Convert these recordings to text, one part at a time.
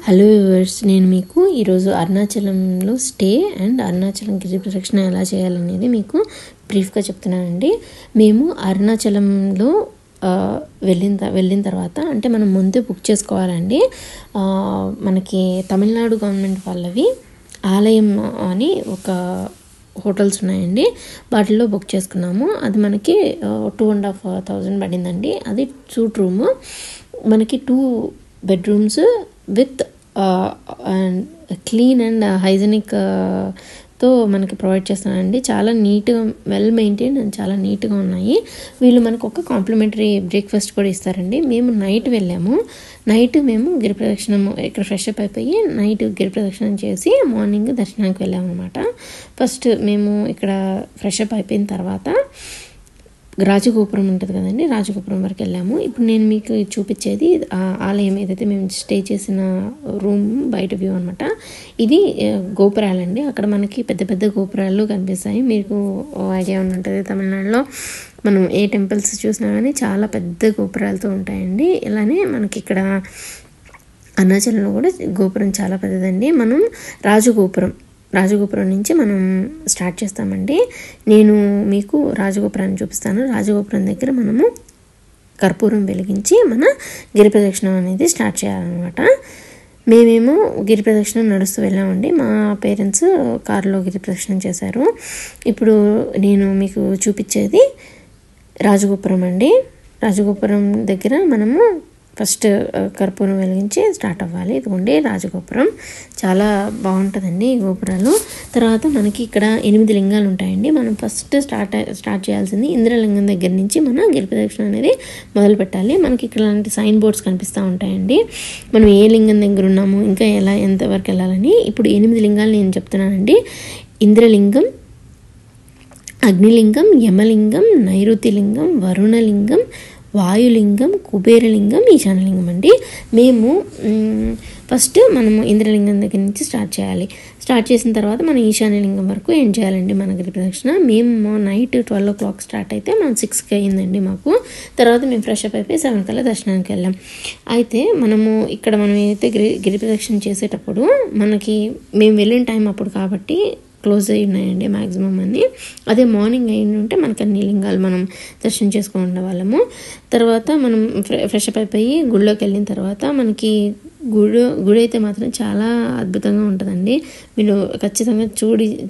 Hello viewers, నేను మీకు ఈరోజు అరుణాచలంలో స్టే అండ్ అరుణాచలం గిరి ప్రదక్షిణ ఎలా చేయాలనేది మీకు బ్రీఫ్గా చెప్తున్నానండి. మేము అరుణాచలంలో వెళ్ళిన తర్వాత అంటే మనం ముందే బుక్ చేసుకోవాలండి. మనకి తమిళనాడు గవర్నమెంట్ వాళ్ళవి ఆలయం అని ఒక హోటల్స్ ఉన్నాయండి, వాటిల్లో బుక్ చేసుకున్నాము. అది మనకి 2,500 పడిందండి. అది సూట్ రూము, మనకి 2 bedrooms with clean and hygienic తో మనకి ప్రొవైడ్ చేస్తున్నారండి. చాలా నీట్గా, వెల్ మెయింటైన్ అండ్ చాలా నీట్గా ఉన్నాయి. వీళ్ళు మనకు ఒక కాంప్లిమెంటరీ బ్రేక్ఫాస్ట్ కూడా ఇస్తారండి. మేము నైట్ వెళ్ళాము. నైట్ మేము గిరి ప్రదక్షిణం ఇక్కడ ఫ్రెష్ అప్ అయిపోయి నైట్ గిరి ప్రదక్షిణం చేసి మార్నింగ్ దర్శనానికి వెళ్ళాము అనమాట. ఫస్ట్ మేము ఇక్కడ ఫ్రెష్ అప్ అయిపోయిన తర్వాత రాజగోపురం ఉంటుంది కదండి, రాజగోపురం వరకు వెళ్ళాము. ఇప్పుడు నేను మీకు చూపించేది ఆలయం ఏదైతే మేము స్టే చేసిన రూమ్ బయట వ్యూ అనమాట. ఇది గోపురాలండి. అక్కడ మనకి పెద్ద పెద్ద గోపురాలు కనిపిస్తాయి. మీకు ఐడియా ఉంటుంది, తమిళనాడులో మనం ఏ టెంపుల్స్ చూసినా కానీ చాలా పెద్ద గోపురాలతో ఉంటాయండి. ఇలానే మనకి ఇక్కడ అరుణాచలంలో కూడా గోపురం చాలా పెద్దదండి. మనం రాజగోపురం నుంచి మనం స్టార్ట్ చేస్తామండి. నేను మీకు రాజగోపురాన్ని చూపిస్తాను. రాజగోపురం దగ్గర మనము కర్పూరం వెలిగించి మన గిరి ప్రదక్షిణం అనేది స్టార్ట్ చేయాలన్నమాట. మేమేమో గిరి ప్రదక్షిణం నడుస్తూ వెళ్ళామండి. మా పేరెంట్స్ కారులో గిరి ప్రదక్షిణం చేశారు. ఇప్పుడు నేను మీకు చూపించేది రాజగోపురం అండి. రాజగోపురం దగ్గర మనము ఫస్ట్ కర్పూరం వెలిగించి స్టార్ట్ అవ్వాలి. ఇదిగోండి రాజగోపురం, చాలా బాగుంటుందండి ఈ గోపురాలు. తర్వాత మనకి ఇక్కడ 8 లింగాలు ఉంటాయండి. మనం ఫస్ట్ స్టార్ట్ చేయాల్సింది ఇంద్రలింగం దగ్గర నుంచి మనం గిరి ప్రదక్షిణ అనేది మొదలు పెట్టాలి. మనకి ఇక్కడ లాంటి సైన్ బోర్డ్స్ కనిపిస్తూ ఉంటాయండి. మనం ఏ లింగం దగ్గర ఉన్నాము, ఇంకా ఎంతవరకు వెళ్ళాలని. ఇప్పుడు 8 లింగాలు నేను చెప్తున్నానండి. ఇంద్రలింగం, అగ్నిలింగం, యమలింగం, నైరుతిలింగం, వరుణలింగం, వాయులింగం, కుబేరలింగం, ఈశాన్యలింగం అండి. మేము ఫస్ట్ మనము ఇంద్రలింగం దగ్గర నుంచి స్టార్ట్ చేయాలి. స్టార్ట్ చేసిన తర్వాత మనం ఈశాన్యలింగం వరకు ఎండ్ చేయాలండి మన గిరి ప్రదక్షిణ. మేము నైట్ 12 o'clock స్టార్ట్ అయితే మనం 6కి అయిందండి మాకు. తర్వాత మేము ఫ్రెష్ అప్ అయిపోయి 7 కల్లా దర్శనానికి వెళ్ళాం. అయితే మనం ఏదైతే గిరి ప్రదక్షిణ చేసేటప్పుడు మనకి మేము వెళ్ళిన టైం అప్పుడు కాబట్టి క్లోజ్ అయ్యి ఉన్నాయండి మ్యాక్సిమం అన్నీ. అదే మార్నింగ్ అయ్యి ఉంటే మనకి అన్ని లింగాలు మనం దర్శనం చేసుకుని ఉండేవాళ్ళము. తర్వాత మనం ఫ్రెష్ అప్ అయిపోయి గుడిలోకి వెళ్ళిన తర్వాత మనకి గుడి అయితే మాత్రం చాలా అద్భుతంగా ఉంటుందండి. మీరు ఖచ్చితంగా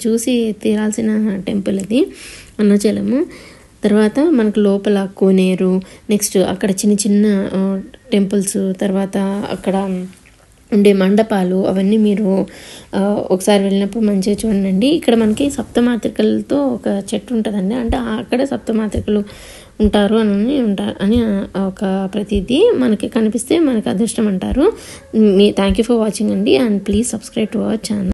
చూసి తీరాల్సిన టెంపుల్ అది అరుణాచలము. తర్వాత మనకు లోపల కోనేరు, నెక్స్ట్ అక్కడ చిన్న చిన్న టెంపుల్స్, తర్వాత అక్కడ ఉండే మండపాలు, అవన్నీ మీరు ఒకసారి వెళ్ళినప్పుడు మంచిగా చూడండి. ఇక్కడ మనకి సప్తమాతృకలతో ఒక చెట్టు ఉంటుందండి. అంటే అక్కడ సప్తమాతృకలు ఉంటారు అని ఒక ప్రతీది మనకి కనిపిస్తే మనకి అదృష్టం అంటారు. థ్యాంక్ యూ ఫర్ వాచింగ్ అండి, and please subscribe to our channel.